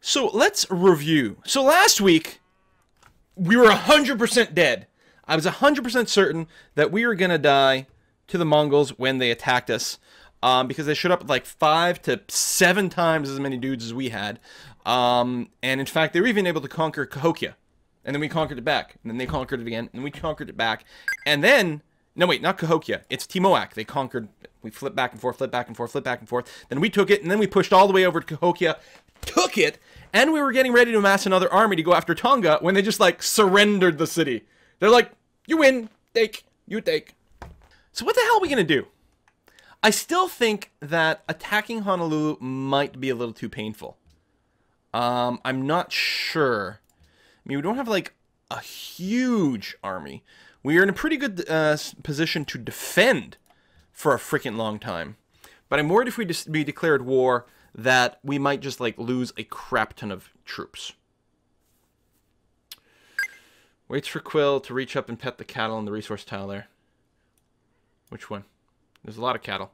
So let's review. So last week, we were 100% dead. I was 100% certain that we were going to die to the Mongols when they attacked us. Because they showed up with like 5 to 7 times as many dudes as we had. And in fact, they were even able to conquer Cahokia. And then we conquered it back. And then they conquered it again. And we conquered it back. And then... No, wait, not Cahokia. It's Timoak. They conquered... We flipped back and forth, flipped back and forth, flipped back and forth. Then we took it, and then we pushed all the way over to Cahokia. Took it! And we were getting ready to amass another army to go after Tonga when they just, like, surrendered the city. They're like, you win. Take. You take. So what the hell are we going to do? I still think that attacking Honolulu might be a little too painful. I'm not sure. I mean, we don't have, like, a huge army. We are in a pretty good position to defend for a freaking long time. But I'm worried if we declared war that we might just, like, lose a crap ton of troops. Waits for Quill to reach up and pet the cattle in the resource tile there. Which one? There's a lot of cattle.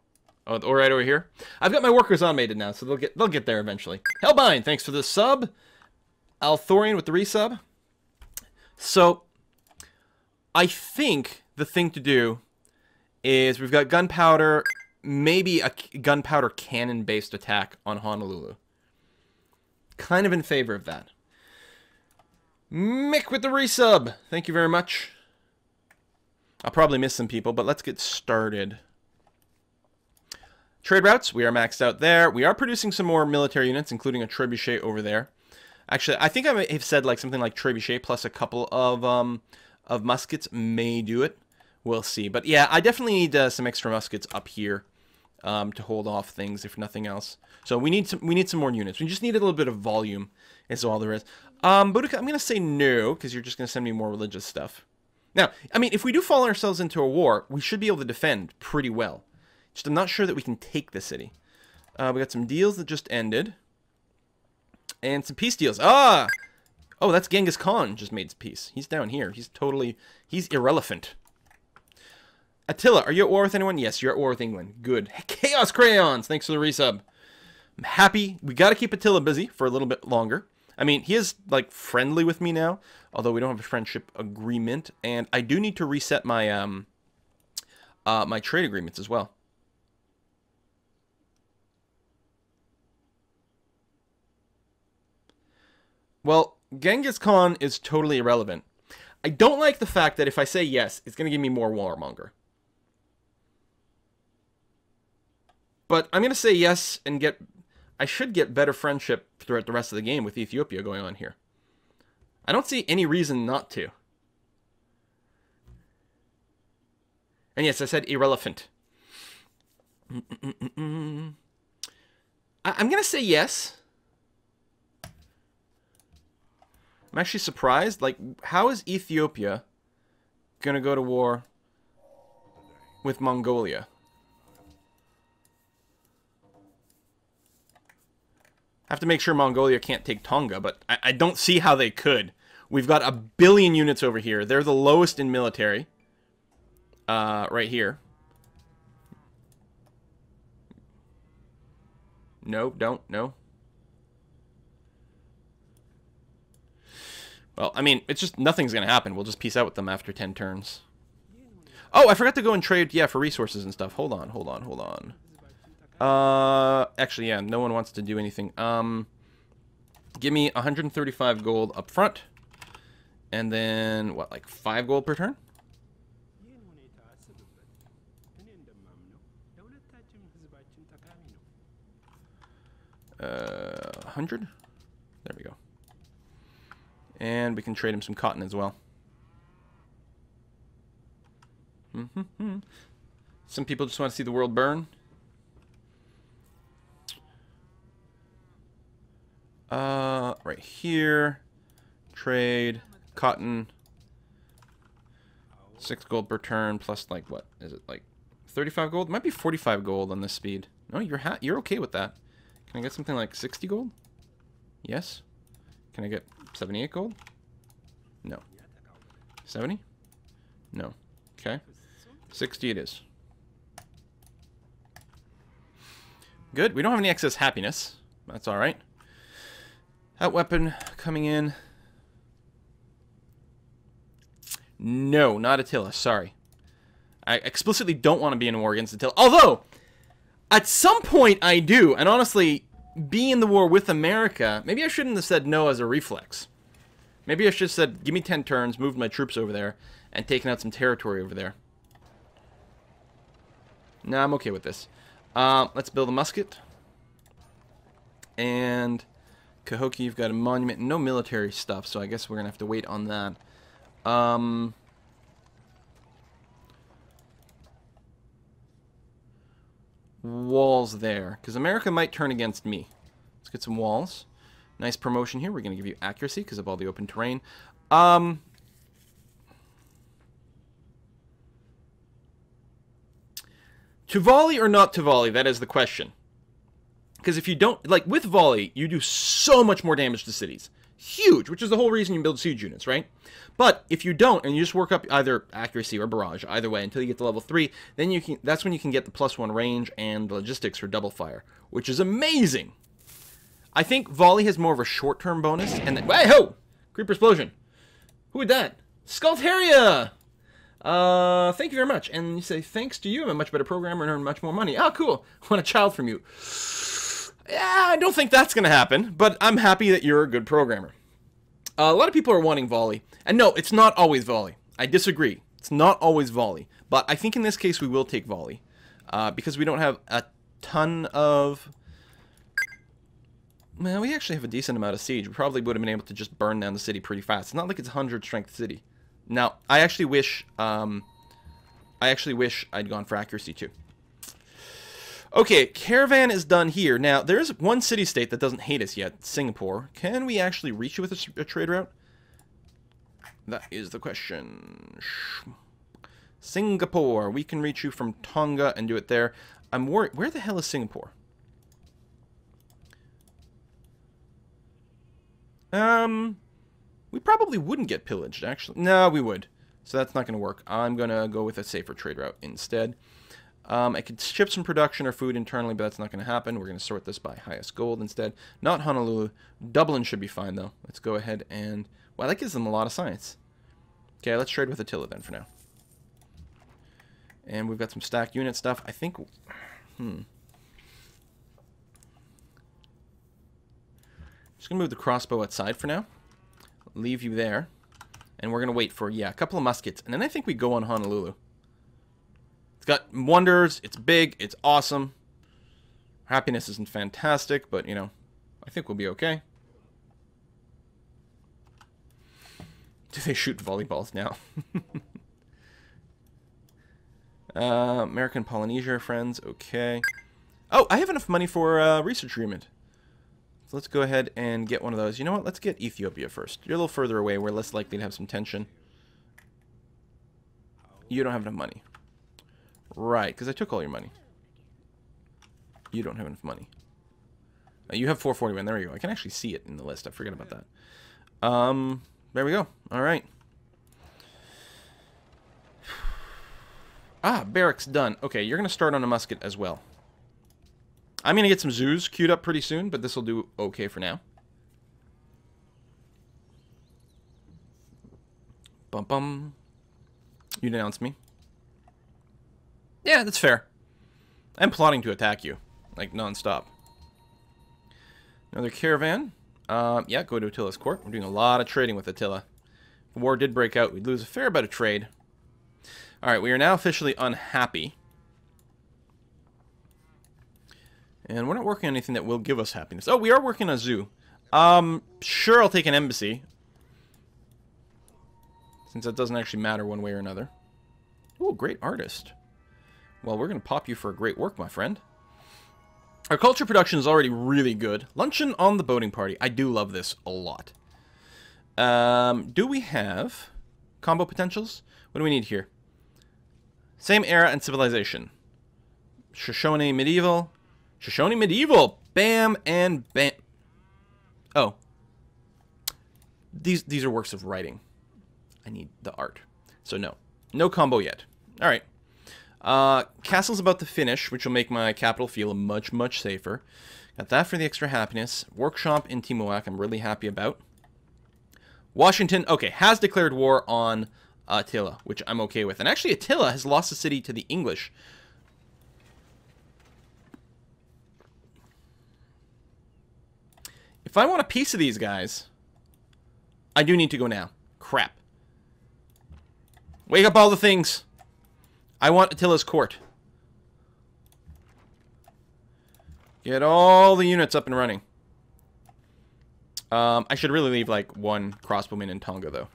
Oh, right over here. I've got my workers automated now, so they'll get there eventually. Hellbind, thanks for the sub. Althorian with the resub. So, I think the thing to do is we've got gunpowder, maybe a gunpowder cannon-based attack on Honolulu. Kind of in favor of that. Mick with the resub. Thank you very much. I'll probably miss some people, but let's get started. Trade routes, we are maxed out there. We are producing some more military units, including a trebuchet over there. Actually, I think I may have said like something like trebuchet plus a couple of muskets may do it. We'll see. But yeah, I definitely need some extra muskets up here to hold off things, if nothing else. So we need some more units. We just need a little bit of volume. Is all there is. Boudica, I'm gonna say no because you're just gonna send me more religious stuff. Now, I mean, if we do fall ourselves into a war, we should be able to defend pretty well. Just I'm not sure that we can take the city. We got some deals that just ended. And some peace deals. Ah! Oh, that's Genghis Khan just made peace. He's down here. He's irrelevant. Attila, are you at war with anyone? Yes, you're at war with England. Good. Chaos Crayons, thanks for the resub. I'm happy. We got to keep Attila busy for a little bit longer. I mean, he is, like, friendly with me now. Although we don't have a friendship agreement. And I do need to reset my, my trade agreements as well. Well, Genghis Khan is totally irrelevant. I don't like the fact that if I say yes, it's going to give me more warmonger. But I'm going to say yes and get... I should get better friendship throughout the rest of the game with Ethiopia going on here. I don't see any reason not to. And yes, I said irrelevant. I'm going to say yes. I'm actually surprised. Like, how is Ethiopia going to go to war with Mongolia? I have to make sure Mongolia can't take Tonga, but I don't see how they could. We've got 1 billion units over here. They're the lowest in military. Right here. No, don't, no. Well, I mean, it's just nothing's going to happen. We'll just peace out with them after 10 turns. Oh, I forgot to go and trade, yeah, for resources and stuff. Hold on. Actually, yeah, no one wants to do anything. Give me 135 gold up front. And then, what, like 5 gold per turn? 100? There we go. And we can trade him some cotton as well. Some people just want to see the world burn. Right here. Trade. Cotton. 6 gold per turn plus like what? Is it like 35 gold? It might be 45 gold on this speed. No, you're okay with that. Can I get something like 60 gold? Yes. Can I get 78 gold? No. 70? No. Okay. 60 it is. Good. We don't have any excess happiness. That's alright. That weapon coming in. No, not Attila. Sorry. I explicitly don't want to be in a war against Attila. Although, at some point I do. And honestly, being in the war with America, maybe I shouldn't have said no as a reflex. Maybe I should have said, give me 10 turns, moved my troops over there, and taken out some territory over there. Nah, I'm okay with this. Let's build a musket. And Cahokia, you've got a monument. No military stuff, so I guess we're going to have to wait on that. Walls there, because America might turn against me. Let's get some walls. Nice promotion here. We're going to give you accuracy because of all the open terrain. To volley or not to volley, that is the question. Because if you don't, like with volley, you do so much more damage to cities. Huge, which is the whole reason you build siege units, right? But if you don't, and you just work up either accuracy or barrage, either way, until you get to level 3, then you can. That's when you can get the +1 range and logistics for double fire, which is amazing. I think volley has more of a short-term bonus, and then, hey-ho! Creeper explosion. Who would that? Skullteria! Thank you very much. And you say, thanks to you, I'm a much better programmer and earn much more money. Oh, cool. I want a child from you. Yeah, I don't think that's going to happen, but I'm happy that you're a good programmer. A lot of people are wanting volley. And no, it's not always volley. I disagree. It's not always volley. But I think in this case we will take volley. Because we don't have a ton of... Well, we actually have a decent amount of siege. We probably would have been able to just burn down the city pretty fast. It's not like it's a 100 strength city. Now, I actually wish I'd gone for accuracy too. Okay, caravan is done here. Now, there's one city-state that doesn't hate us yet, Singapore. Can we actually reach it with a trade route? That is the question. Singapore. We can reach you from Tonga and do it there. I'm worried. Where the hell is Singapore? We probably wouldn't get pillaged, actually. No, we would. So that's not going to work. I'm going to go with a safer trade route instead. I could ship some production or food internally, but that's not going to happen. We're going to sort this by highest gold instead. Not Honolulu. Dublin should be fine, though. Let's go ahead and... Wow, that gives them a lot of science. Okay, let's trade with Attila then for now. And we've got some stacked unit stuff. I think... Just going to move the crossbow outside for now. Leave you there. And we're going to wait for, yeah, a couple of muskets. And then I think we go on Honolulu. It's got wonders. It's big. It's awesome. Happiness isn't fantastic, but, you know, I think we'll be okay. Do they shoot volleyballs now? American Polynesia, friends. Okay. Oh, I have enough money for a research agreement. So let's go ahead and get one of those. You know what? Let's get Ethiopia first. You're a little further away. We're less likely to have some tension. You don't have enough money. Right, because I took all your money. You don't have enough money. You have 441. There we go. I can actually see it in the list. I forget about that. There we go. All right. Ah, barracks done. Okay, you're going to start on a musket as well. I'm going to get some zoos queued up pretty soon, but this will do okay for now. Bum bum. You denounced me. Yeah, that's fair. I'm plotting to attack you, like non-stop. Another caravan. Yeah, go to Attila's court. We're doing a lot of trading with Attila. If the war did break out, we'd lose a fair bit of trade. Alright, we are now officially unhappy. And we're not working on anything that will give us happiness. Oh, we are working on a zoo. Sure, I'll take an embassy. Since that doesn't actually matter one way or another. Ooh, great artist. Well, we're going to pop you for a great work, my friend. Our culture production is already really good. Luncheon on the boating party. I do love this a lot. Do we have combo potentials? What do we need here? Same era and civilization. Shoshone medieval. Shoshone medieval. Bam and bam. Oh. These are works of writing. I need the art. So no. No combo yet. Alright. Castle's about to finish, which will make my capital feel much, much safer. Got that for the extra happiness. Workshop in Timuak, I'm really happy about. Washington, okay, has declared war on Attila, which I'm okay with. And actually, Attila has lost the city to the English. If I want a piece of these guys, I do need to go now. Crap. Wake up all the things. I want Attila's court. Get all the units up and running. I should really leave, like, one crossbowman in Tonga, though.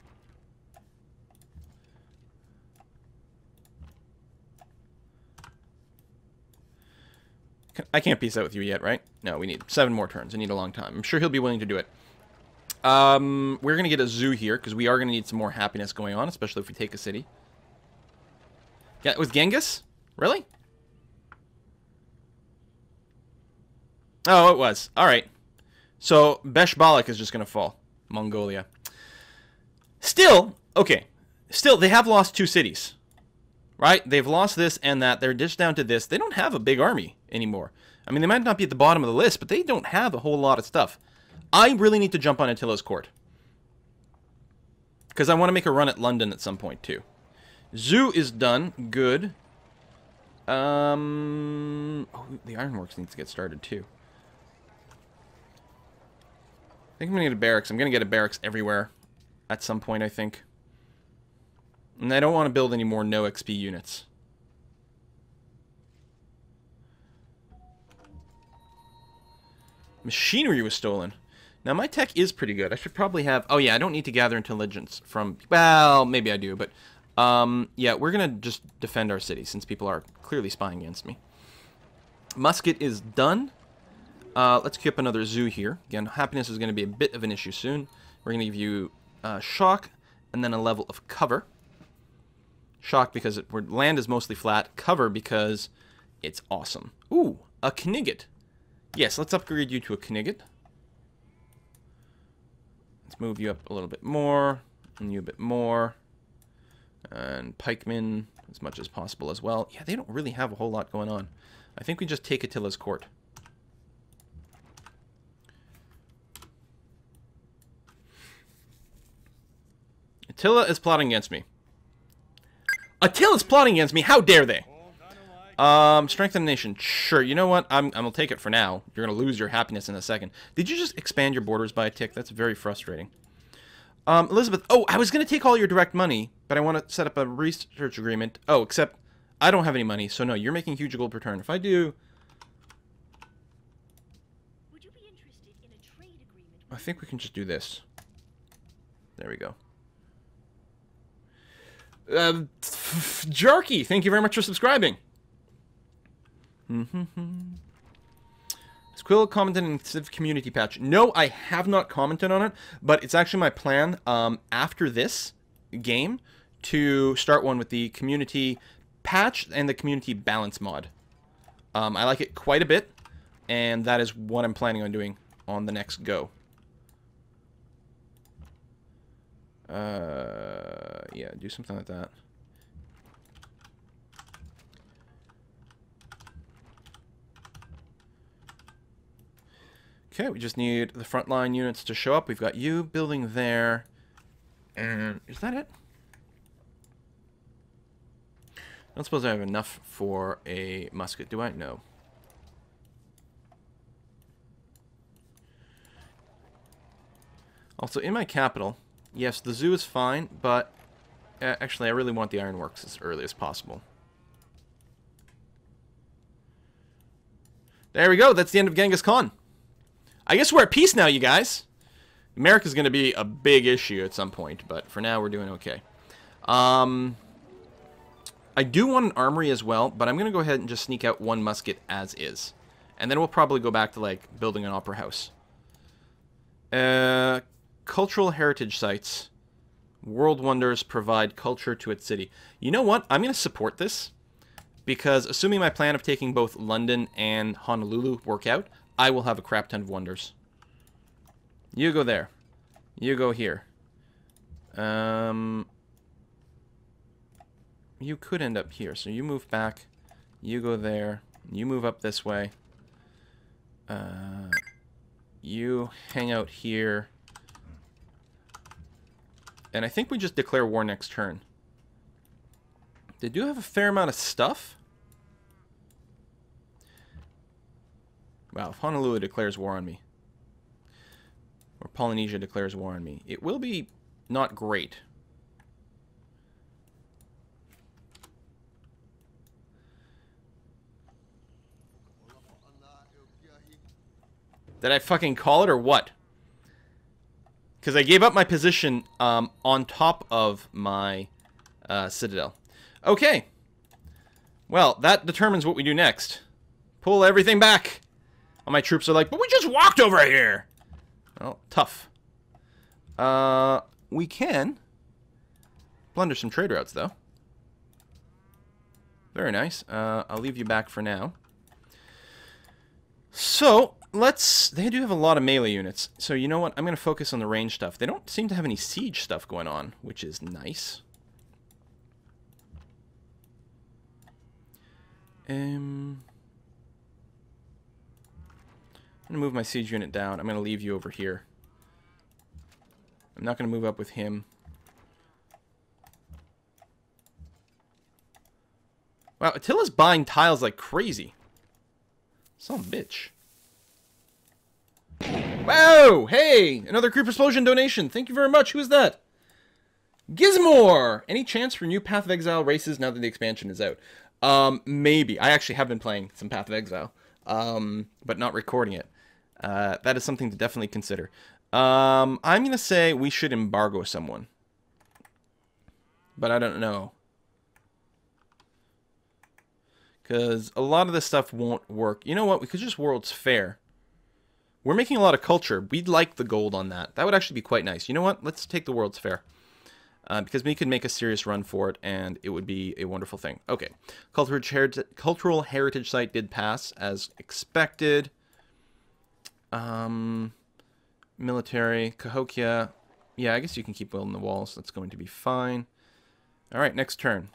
I can't peace out with you yet, right? No, we need 7 more turns. I need a long time. I'm sure he'll be willing to do it. We're going to get a zoo here, because we are going to need some more happiness going on, especially if we take a city. Yeah, it was Genghis? Really? Oh, it was. Alright. So, Beshbalak is just going to fall. Mongolia. Still, okay. Still, they have lost 2 cities. Right? They've lost this and that. They're just down to this. They don't have a big army anymore. I mean, they might not be at the bottom of the list, but they don't have a whole lot of stuff. I really need to jump on Attila's court. Because I want to make a run at London at some point, too. Zoo is done. Good. Oh, the ironworks needs to get started, too. I think I'm going to get a barracks. I'm going to get a barracks everywhere at some point, I think. And I don't want to build any more no XP units. Machinery was stolen. Now, my tech is pretty good. I should probably have... Oh, yeah, I don't need to gather intelligence from... Well, maybe I do, but... yeah, we're going to just defend our city, since people are clearly spying against me. Musket is done. Let's keep another zoo here. Again, happiness is going to be a bit of an issue soon. We're going to give you shock, and then a level of cover. Shock because land is mostly flat. Cover because it's awesome. Ooh, a Knigget. Yes, let's upgrade you to a Knigget. Let's move you up a little bit more, and you a bit more. And pikemen as much as possible as well. Yeah, they don't really have a whole lot going on. I think we just take Attila's court. Attila is plotting against me. Attila's plotting against me. How dare they? Strengthen the nation. Sure. You know what? I'm gonna take it for now. You're gonna lose your happiness in a second. Did you just expand your borders by a tick? That's very frustrating. Elizabeth. Oh, I was gonna take all your direct money, but I want to set up a research agreement. Oh, except I don't have any money, so no. You're making huge gold per turn. If I do, would you be interested in a trade agreement? I think we can just do this. There we go. Jarky, thank you very much for subscribing. Squill commented in the community patch. No, I have not commented on it, but it's actually my plan after this game to start one with the community patch and the community balance mod. I like it quite a bit, and that is what I'm planning on doing on the next go. Yeah, do something like that. Okay, we just need the frontline units to show up. We've got you building there. And is that it? I don't suppose I have enough for a musket, do I? No. Also, in my capital, yes, the zoo is fine, but actually, I really want the ironworks as early as possible. There we go. That's the end of Genghis Khan. I guess we're at peace now, you guys. America's going to be a big issue at some point, but for now, we're doing okay. I do want an armory as well, but I'm going to go ahead and just sneak out one musket as is. And then we'll probably go back to, like, building an opera house. Cultural heritage sites. World wonders provide culture to its city. You know what? I'm going to support this. Because assuming my plan of taking both London and Honolulu work out, I will have a crap ton of wonders. You go there. You go here. You could end up here. So you move back. You go there. You move up this way. You hang out here. And I think we just declare war next turn. They do have a fair amount of stuff. Wow, if Honolulu declares war on me, or Polynesia declares war on me, it will be not great. Did I fucking call it or what? Because I gave up my position on top of my citadel. Okay. Well, that determines what we do next. Pull everything back. All my troops are like, but we just walked over here. Well, tough. We can plunder some trade routes, though. Very nice. I'll leave you back for now. So, they do have a lot of melee units. So, you know what? I'm going to focus on the range stuff. They don't seem to have any siege stuff going on, which is nice. I'm going to move my siege unit down. I'm going to leave you over here. I'm not going to move up with him. Wow, Attila's buying tiles like crazy. Some bitch. Whoa! Hey! Another Creeper Explosion donation. Thank you very much. Who is that? Gizmore! Any chance for new Path of Exile races now that the expansion is out? Maybe. I actually have been playing some Path of Exile. But not recording it. That is something to definitely consider. I'm going to say we should embargo someone. But I don't know. Because a lot of this stuff won't work. You know what? We could just World's Fair. We're making a lot of culture. We'd like the gold on that. That would actually be quite nice. You know what? Let's take the World's Fair. Because we could make a serious run for it, and it would be a wonderful thing. Okay. Cultural Heritage Site did pass, as expected. Military. Cahokia. Yeah, I guess you can keep building the walls. That's going to be fine. Alright, next turn.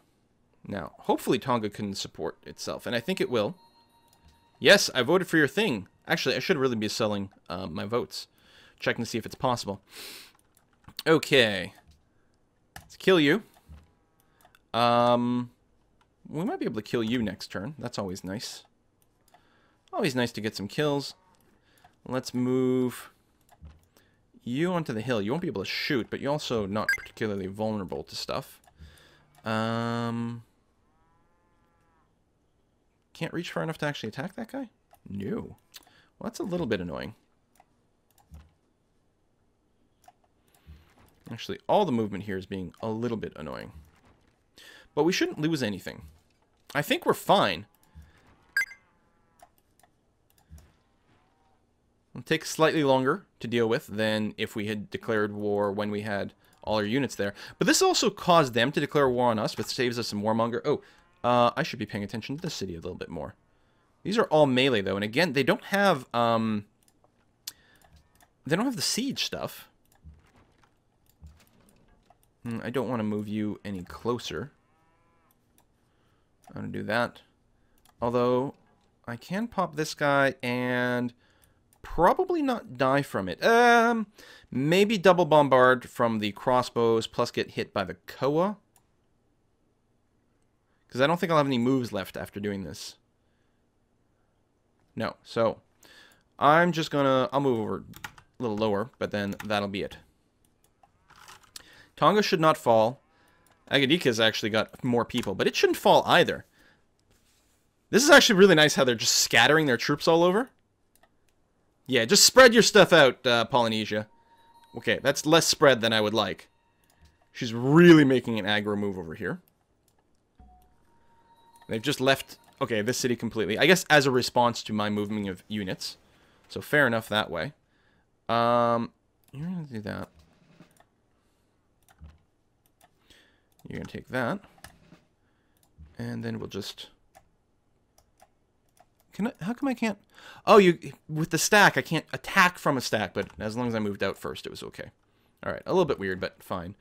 Now, hopefully Tonga can support itself, and I think it will. Yes, I voted for your thing. Actually, I should really be selling my votes. Checking to see if it's possible. Okay. Let's kill you. We might be able to kill you next turn. That's always nice. Always nice to get some kills. Let's move you onto the hill. You won't be able to shoot, but you're also not particularly vulnerable to stuff. Can't reach far enough to actually attack that guy? No. Well, that's a little bit annoying. Actually, all the movement here is being a little bit annoying. But we shouldn't lose anything. I think we're fine. It'll take slightly longer to deal with than if we had declared war when we had all our units there. But this also caused them to declare war on us, which saves us some warmonger. Oh, I should be paying attention to the city a little bit more. These are all melee, though. And again, they don't have the siege stuff. I don't want to move you any closer. I'm going to do that. Although, I can pop this guy and probably not die from it. Maybe double bombard from the crossbows plus get hit by the Koa. Because I don't think I'll have any moves left after doing this. No, so I'm just gonna, I'll move over a little lower, but then that'll be it. Tonga should not fall. Agadika's actually got more people, but it shouldn't fall either. This is actually really nice how they're just scattering their troops all over. Yeah, just spread your stuff out, Polynesia. Okay, that's less spread than I would like. She's really making an aggro move over here. They've just left, okay, this city completely. I guess as a response to my movement of units. So fair enough that way. You're going to do that. You're going to take that. And then we'll just... How come I can't... Oh, with the stack, I can't attack from a stack, but as long as I moved out first, it was okay. Alright, a little bit weird, but fine.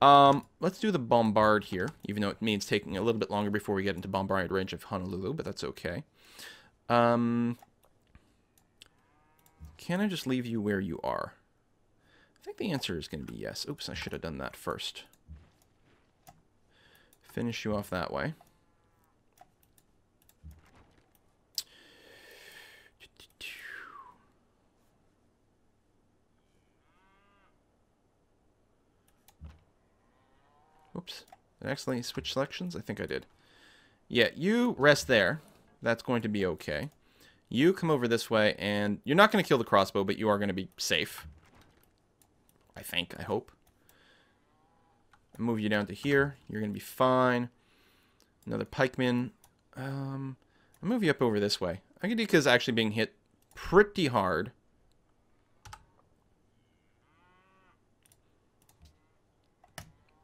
Let's do the bombard here, even though it means taking a little bit longer before we get into bombard range of Honolulu, but that's okay. can I just leave you where you are? I think the answer is going to be yes. Oops, I should have done that first. Finish you off that way. Oops. Did I accidentally switch selections? I think I did. Yeah, you rest there. That's going to be okay. You come over this way, and you're not going to kill the crossbow, but you are going to be safe. I think. I hope. I'll move you down to here. You're going to be fine. Another pikeman. I'll move you up over this way. Agadica's actually being hit pretty hard.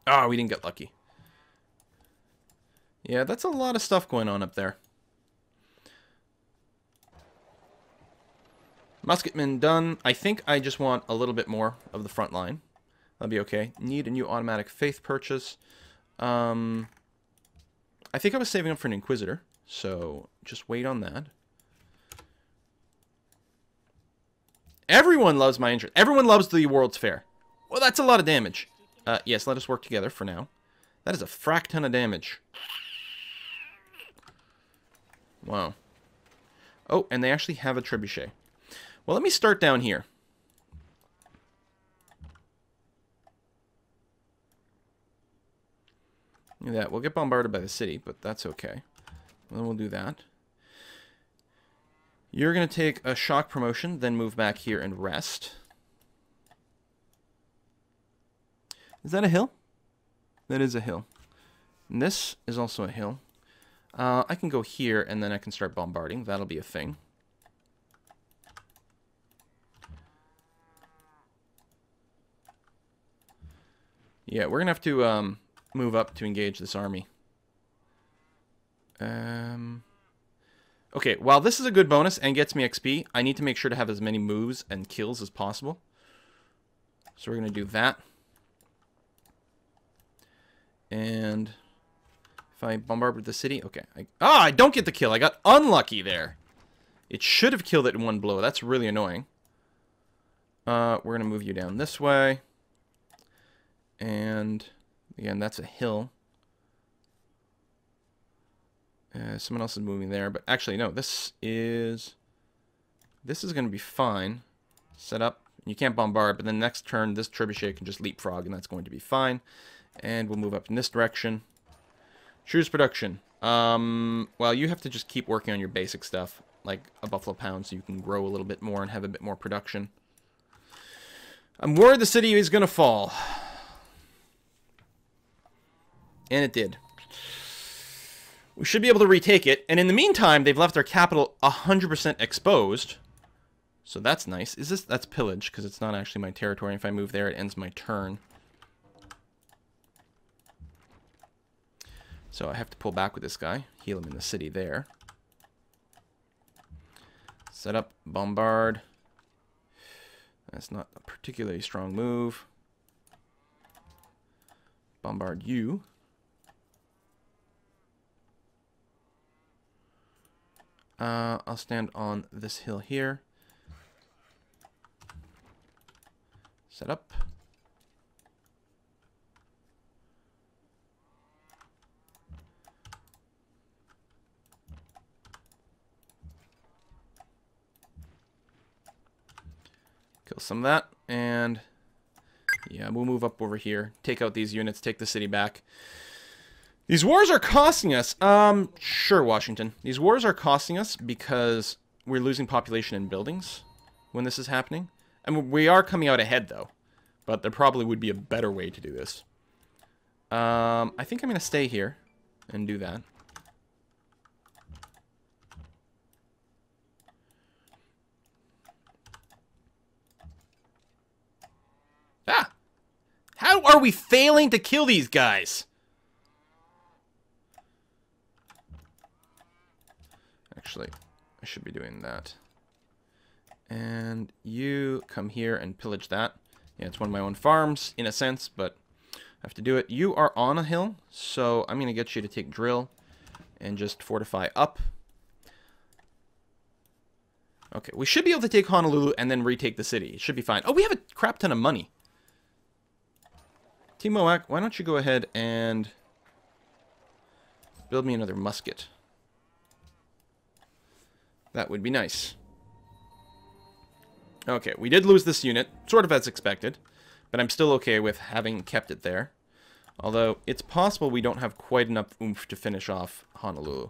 Oh, we didn't get lucky. Yeah, that's a lot of stuff going on up there. Musketmen done. I think I just want a little bit more of the front line. That'll be okay. Need a new automatic faith purchase. I think I was saving up for an Inquisitor, so just wait on that. Everyone loves my interest. Everyone loves the World's Fair. Well, that's a lot of damage. Yes, let us work together for now. That is a frack ton of damage. Wow. Oh, and they actually have a trebuchet. Well, let me start down here. Look at that. We'll get bombarded by the city, but that's okay. Then we'll do that. You're going to take a shock promotion, then move back here and rest. Is that a hill? That is a hill. And this is also a hill. I can go here, and then I can start bombarding. That'll be a thing. Yeah, we're going to have to move up to engage this army. Okay, while this is a good bonus and gets me XP, I need to make sure to have as many moves and kills as possible. So we're going to do that. And if I bombard with the city... Okay. I don't get the kill. I got unlucky there. It should have killed it in one blow. That's really annoying. We're going to move you down this way. And, again, that's a hill. Someone else is moving there. But actually, no. This is going to be fine. Set up. You can't bombard, but then next turn, this trebuchet can just leapfrog, and that's going to be fine. And we'll move up in this direction. Choose production. Well, you have to just keep working on your basic stuff, like a buffalo pound, so you can grow a little bit more and have a bit more production. I'm worried the city is going to fall. And it did. We should be able to retake it. And in the meantime, they've left our capital 100% exposed. So that's nice. That's pillage, because it's not actually my territory. If I move there, it ends my turn. So I have to pull back with this guy. Heal him in the city there. Set up, bombard. That's not a particularly strong move. Bombard you. I'll stand on this hill here. Set up. Kill some of that, and yeah, we'll move up over here, take out these units, take the city back. These wars are costing us, sure, Washington. These wars are costing us because we're losing population in buildings when this is happening. And we are coming out ahead, though. But there probably would be a better way to do this. I think I'm going to stay here and do that. Ah! How are we failing to kill these guys? Actually, I should be doing that. And you come here and pillage that. Yeah, it's one of my own farms, in a sense, but I have to do it. You are on a hill, so I'm going to get you to take drill and just fortify up. Okay, we should be able to take Honolulu and then retake the city. It should be fine. Oh, we have a crap ton of money. Timoak, why don't you go ahead and build me another musket? That would be nice. Okay, we did lose this unit, sort of as expected, but I'm still okay with having kept it there. Although, it's possible we don't have quite enough oomph to finish off Honolulu,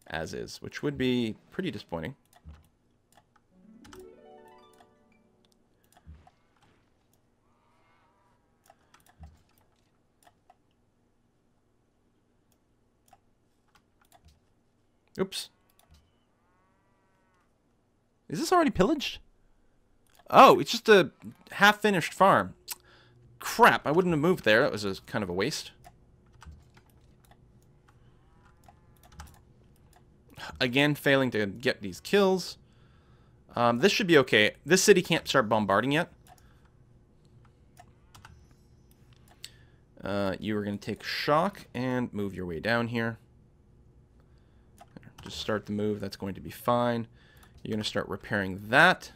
as is, which would be pretty disappointing. Oops. Is this already pillaged? Oh, it's just a half-finished farm. Crap, I wouldn't have moved there. That was kind of a waste. Again, failing to get these kills. This should be okay. This city can't start bombarding yet. You are going to take shock and move your way down here. Just start the move. That's going to be fine. You're going to start repairing that.